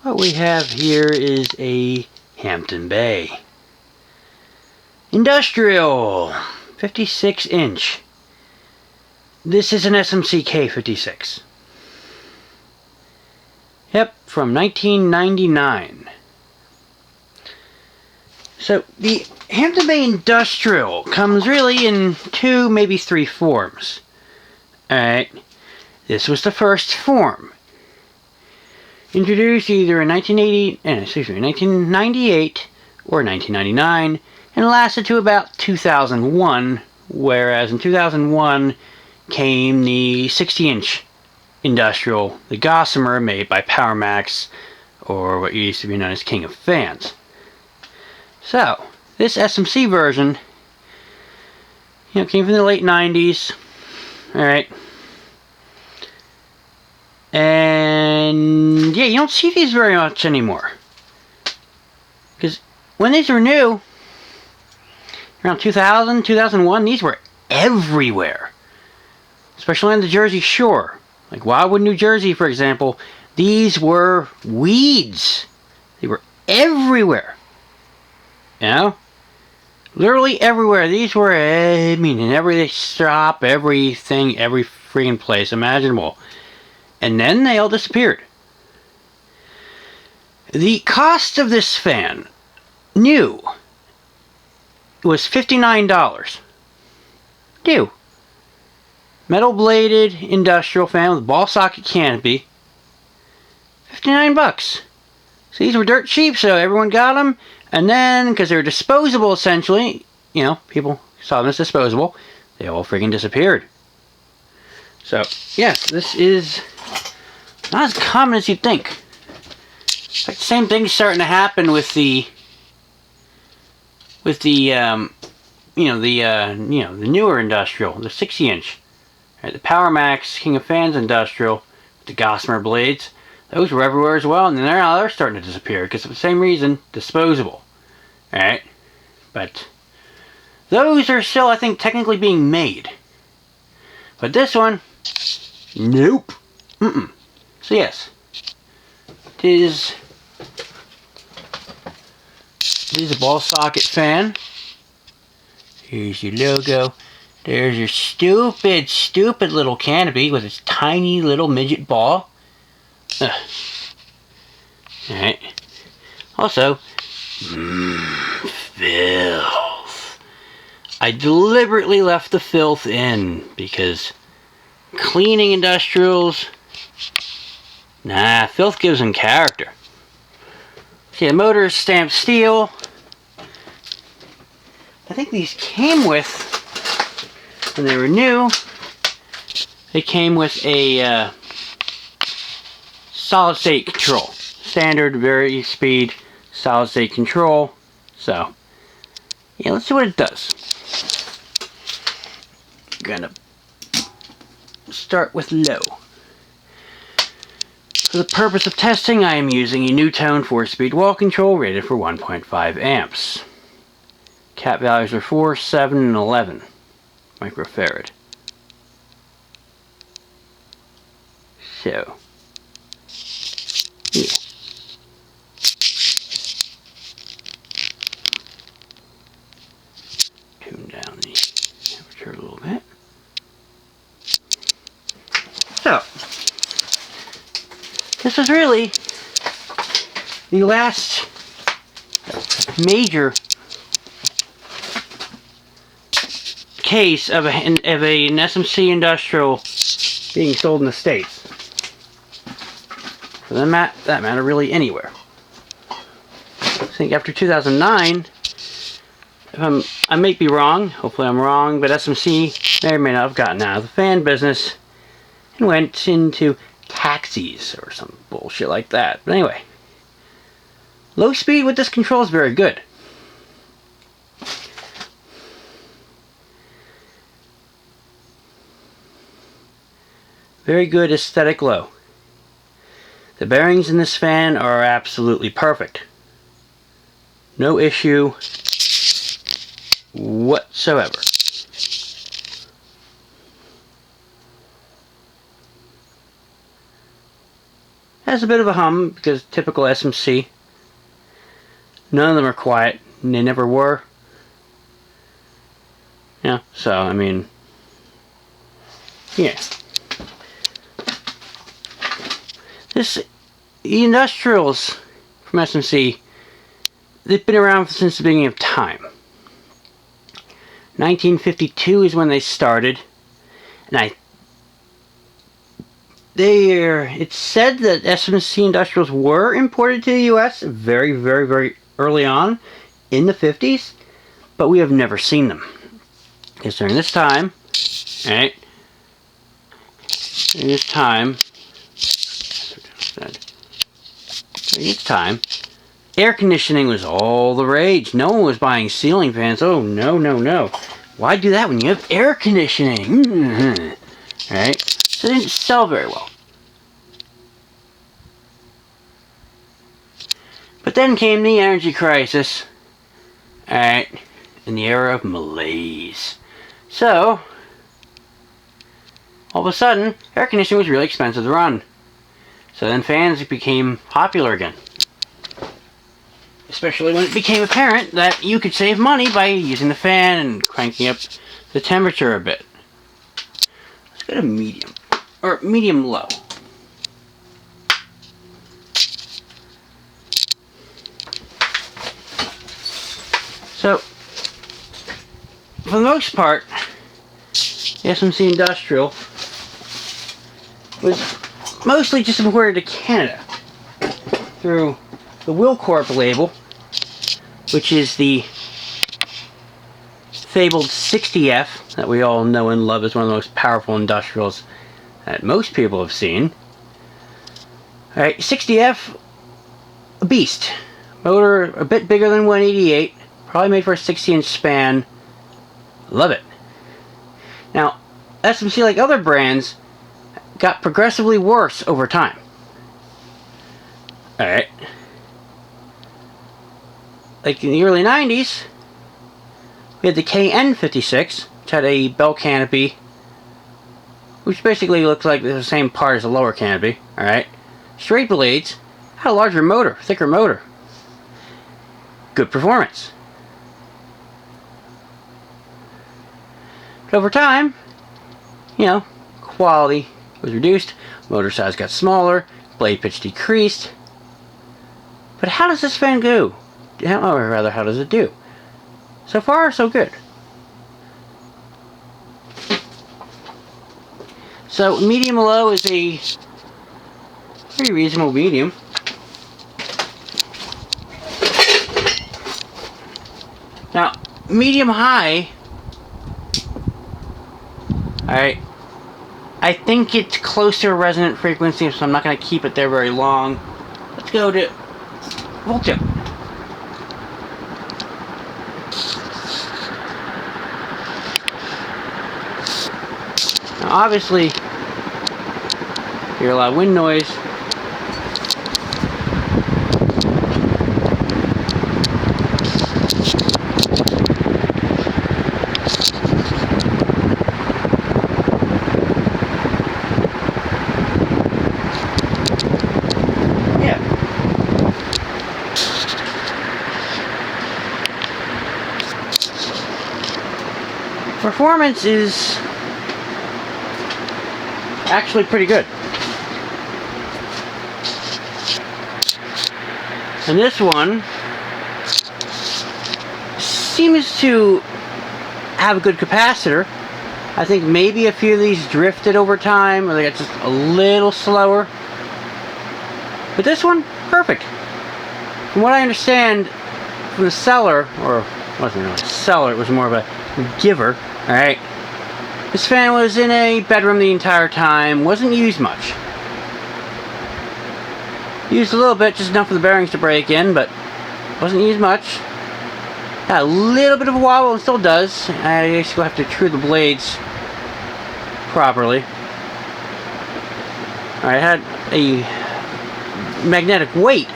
What we have here is a Hampton Bay Industrial 56-inch. This is an SMC K56. Yep, from 1999. So the Hampton Bay Industrial comes really in 2, maybe 3 forms. Alright, this was the first form. Introduced either in 1998 or 1999, and lasted to about 2001, whereas in 2001 came the 60-inch Industrial, the Gossimer, made by Powermax, or what used to be known as King of Fans. So, this SMC version, came from the late 90s, alright, and yeah, you don't see these very much anymore, because when these were new, around 2000, 2001, these were everywhere, especially on the Jersey Shore. Like Wildwood, New Jersey, for example, these were weeds. They were everywhere. Literally everywhere. These were, in every shop, everything, every freaking place imaginable. And then they all disappeared. The cost of this fan, new, was $59. New. Metal bladed industrial fan with ball socket canopy. 59 bucks. So these were dirt cheap, so everyone got them. And then, because they were disposable essentially, people saw them as disposable, they all freaking disappeared. So, yes, this is not as common as you'd think. In fact, the same thing's starting to happen with the newer industrial, the 60-inch. Right, the Powermax King of Fans Industrial, the Gossimer blades, those were everywhere as well, and then they're starting to disappear because of the same reason, disposable. Alright? But those are still, I think, technically being made. But this one, nope. So yes, it is a ball socket fan. Here's your logo. There's your stupid little canopy with its tiny little midget ball. Alright. Also, filth. I deliberately left the filth in because cleaning industrials, filth gives them character. See, the motor is stamped steel. I think these came with, when they were new, they came with a solid state control. Standard, very speed, solid state control. So, yeah, let's see what it does. I'm gonna start with low. For the purpose of testing, I am using a Newtone 4-speed wall control rated for 1.5 amps. Cap values are 4, 7, and 11 microfarad. So, yeah. Tune down the temperature a little bit. So, this is really the last major case of an SMC Industrial being sold in the States. For that matter, really anywhere. I think after 2009, I may be wrong, hopefully I'm wrong, but SMC may or may not have gotten out of the fan business and went into taxis or some bullshit like that. But anyway, low speed with this control is very good. Very good aesthetic low. The bearings in this fan are absolutely perfect. No issue whatsoever. Has a bit of a hum because typical SMC. None of them are quiet, and they never were. Yeah, so I mean, yeah. The industrials from SMC, they've been around since the beginning of time. 1952 is when they started, and it's said that SMC industrials were imported to the U.S. very, very, very early on in the 50s, but we have never seen them. Because during this time, right? During this time, air conditioning was all the rage. No one was buying ceiling fans. Oh, no, no, no. Why do that when you have air conditioning? Mm-hmm. Right? So it didn't sell very well. But then came the energy crisis. Alright. In the era of malaise. So, all of a sudden, air conditioning was really expensive to run. So then fans became popular again. Especially when it became apparent that you could save money by using the fan and cranking up the temperature a bit. Let's go to medium. Or medium-low. So, for the most part, the SMC Industrial was mostly just imported to Canada through the Wilcorp label, which is the fabled 60F that we all know and love as one of the most powerful industrials that most people have seen. Alright, 60F, a beast. Motor a bit bigger than 188, probably made for a 60-inch span. Love it. Now, SMC, like other brands, got progressively worse over time. Alright. Like in the early 90s, we had the KN56, which had a bell canopy, which basically looks like the same part as the lower canopy. Alright. Straight blades, had a larger motor, thicker motor. Good performance. But over time, you know, quality was reduced, motor size got smaller, blade pitch decreased. But how does this fan do? Or rather, how does it do? So far, so good. So, medium-low is a pretty reasonable medium. Now, medium-high, alright, I think it's close to a resonant frequency, so I'm not going to keep it there very long. Let's go to Voltio. Now, obviously, you hear a lot of wind noise. Performance is actually pretty good. And this one seems to have a good capacitor. I think maybe a few of these drifted over time, or they got just a little slower. But this one, perfect. From what I understand from the seller, or it wasn't really a seller, it was more of a giver. Alright, this fan was in a bedroom the entire time, wasn't used much. Used a little bit, just enough for the bearings to break in, but wasn't used much. Had a little bit of a wobble, and still does. I still have to true the blades properly. Alright, I had a magnetic weight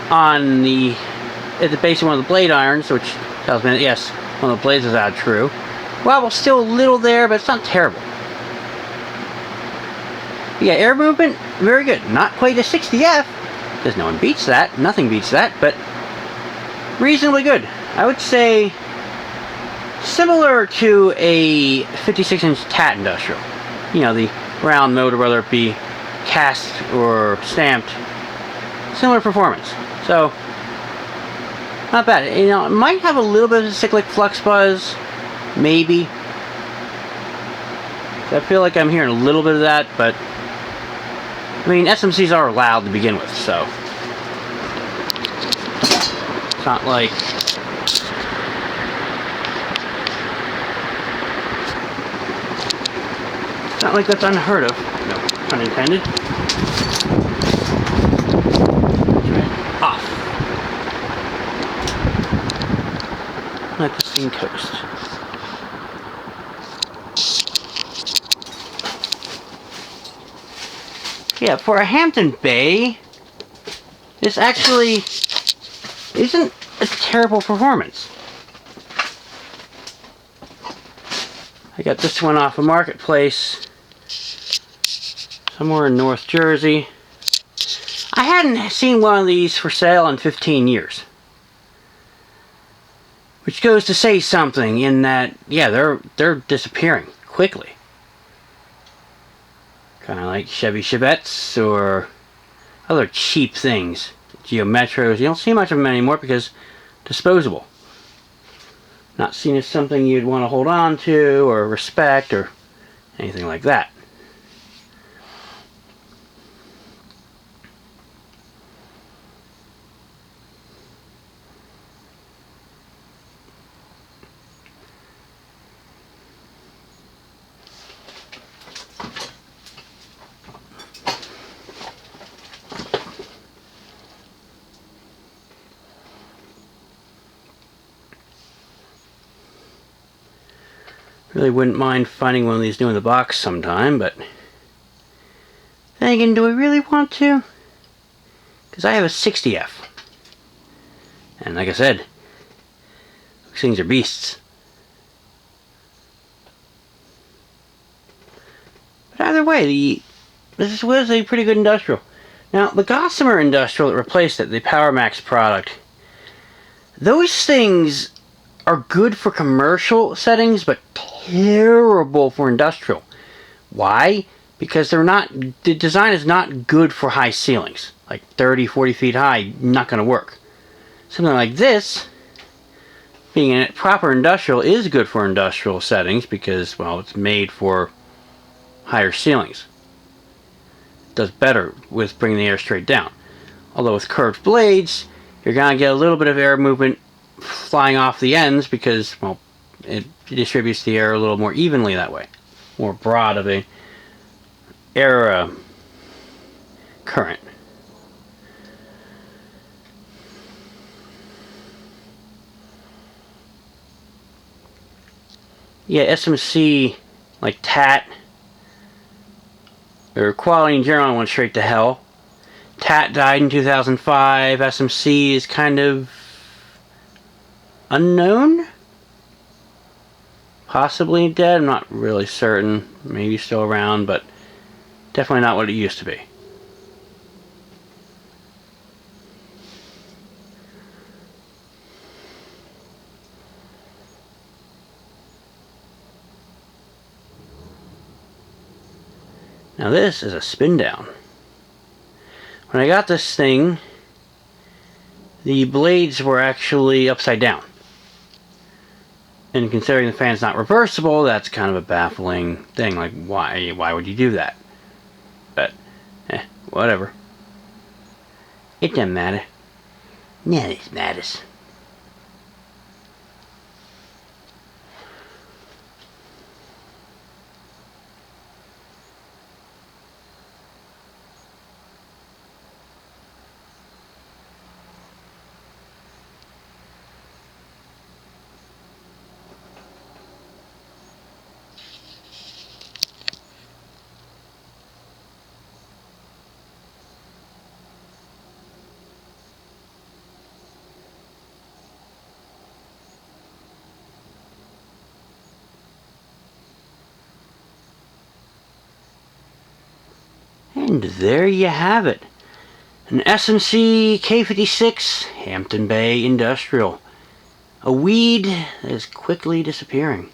on at the base of one of the blade irons, which tells me that yes, one of the blades is out of true. Wobble still a little there, but it's not terrible. Yeah, air movement, very good. Not quite a 60F, because no one beats that. Nothing beats that, but reasonably good. I would say similar to a 56-inch TAT Industrial. You know, the round motor, whether it be cast or stamped. Similar performance. So, not bad. You know, it might have a little bit of a cyclic flux buzz. Maybe. I feel like I'm hearing a little bit of that, but I mean, SMCs are loud to begin with, so it's not like that's unheard of. No pun intended. Off. Let this thing coast. Yeah, for a Hampton Bay, this actually isn't a terrible performance. I got this one off a marketplace somewhere in North Jersey. I hadn't seen one of these for sale in 15 years. Which goes to say something in that, yeah, they're disappearing quickly. Kind of like Chevy Chevettes or other cheap things. Geo Metros. You don't see much of them anymore because disposable. Not seen as something you'd want to hold on to or respect or anything like that. Really wouldn't mind finding one of these new in the box sometime, but then again, do I really want to? Because I have a 60F. And like I said, these things are beasts. But either way, this was a pretty good industrial. Now, the Gossimer industrial that replaced it, the Powermax product, those things are good for commercial settings, but terrible for industrial. Why? Because the design is not good for high ceilings. Like 30, 40 feet high, not going to work. Something like this, being a proper industrial, is good for industrial settings because, well, it's made for higher ceilings. It does better with bringing the air straight down. Although with curved blades, you're going to get a little bit of air movement flying off the ends because, well, it distributes the air a little more evenly that way. More broad of a air current. Yeah, SMC, like TAT, or quality in general, went straight to hell. TAT died in 2005. SMC is kind of unknown. Possibly dead, I'm not really certain. Maybe still around, but definitely not what it used to be. Now this is a spin down. When I got this thing, the blades were actually upside down. And considering the fan's not reversible, that's kind of a baffling thing. Like, why would you do that? But, whatever. It doesn't matter. None of this matters. And there you have it. An SMC K56 Hampton Bay Industrial. A weed that is quickly disappearing.